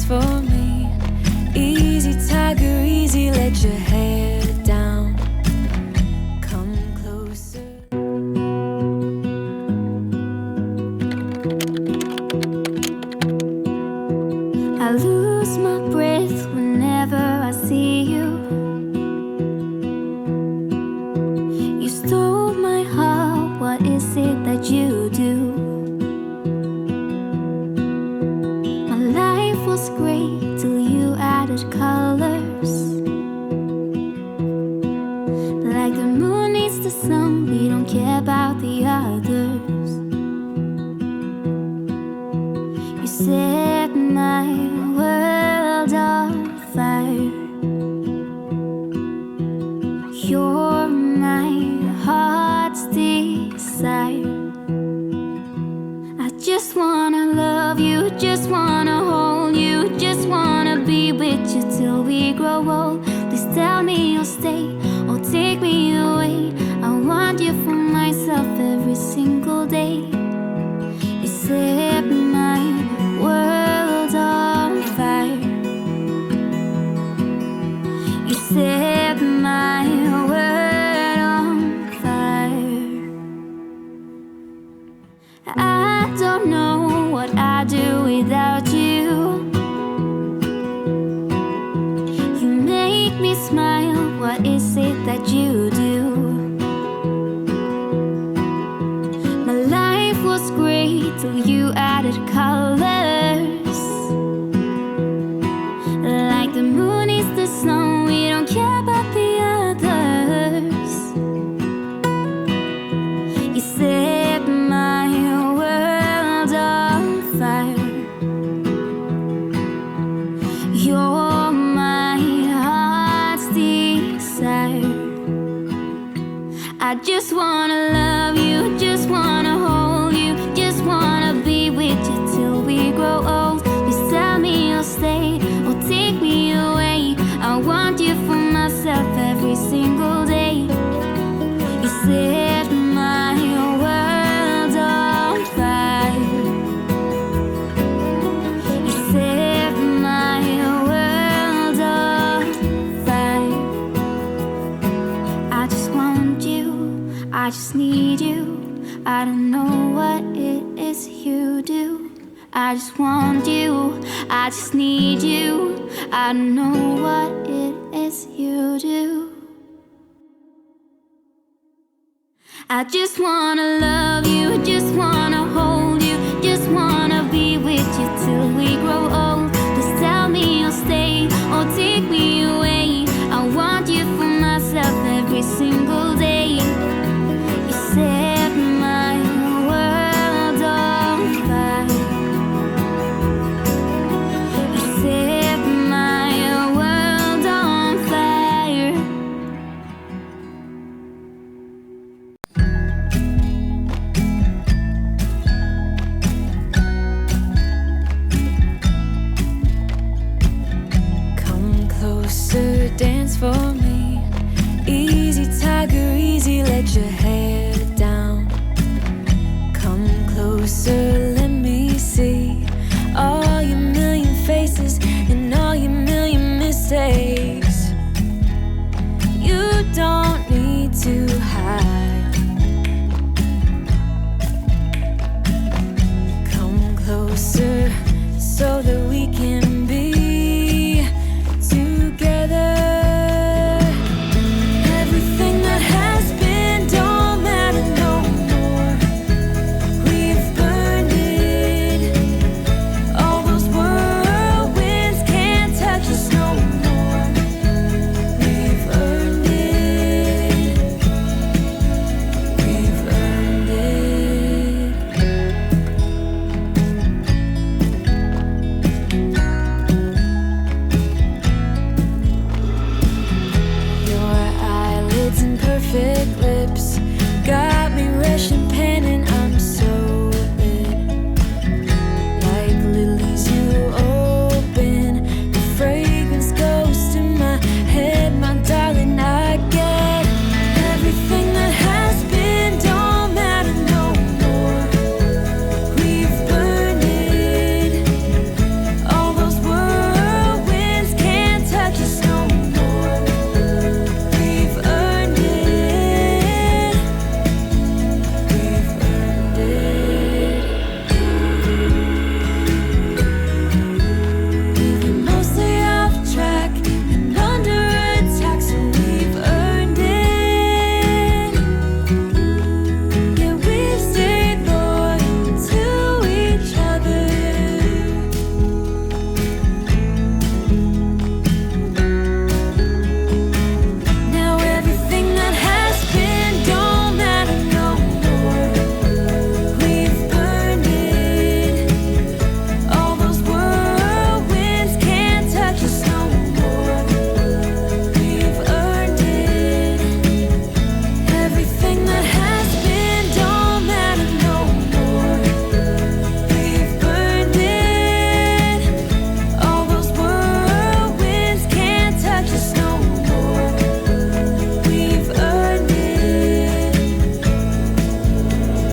dance for me. Easy tiger, easy, let your hair down. Come closer. I lose my breath whenever I see you. You stole my heart, what is it that you do? My life was great till you added colors. Like the moon needs the sun, we don't care about the others. You set my world on fire. You're my heart's desire. I just wanna love you, just wanna hold you, just wanna be with you till we grow old. Please tell me you'll stay or take me away. I want you for myself every single day. You set my world on fire. You set my world on fire. I don't know what I'd do without you. You make me smile, what is it that you do? My life was great till you added colors. Like the moon is the snow, we don't care about the others. You set my world on fire. You're my heart's desire. I just wanna love you, just wanna hold you, just wanna be with you till we grow old. Please tell me you'll stay or take me away. I want you for myself every single day. You set my world on fire. You set my world on fire. I just want you, I just need you. I don't know what it is you do. I just want you, I just need you. I don't know what it is you do. I just wanna love you, just wanna hold you, just wanna be with you till we grow old. Please tell me you'll stay or take me away. I want you for myself every single day. You set my world on fire. You set my world on fire. Come closer, dance for me. Easy tiger, easy, let your hair down. Come closer, let me see all your million faces and all your million mistakes. You don't need to hide. Come closer so that we can be together. Everything that has been don't matter no more. We've burned it. All those whirlwinds can't touch us no more. We've earned it. We've earned it. Your eyelids and perfect lips got me rushing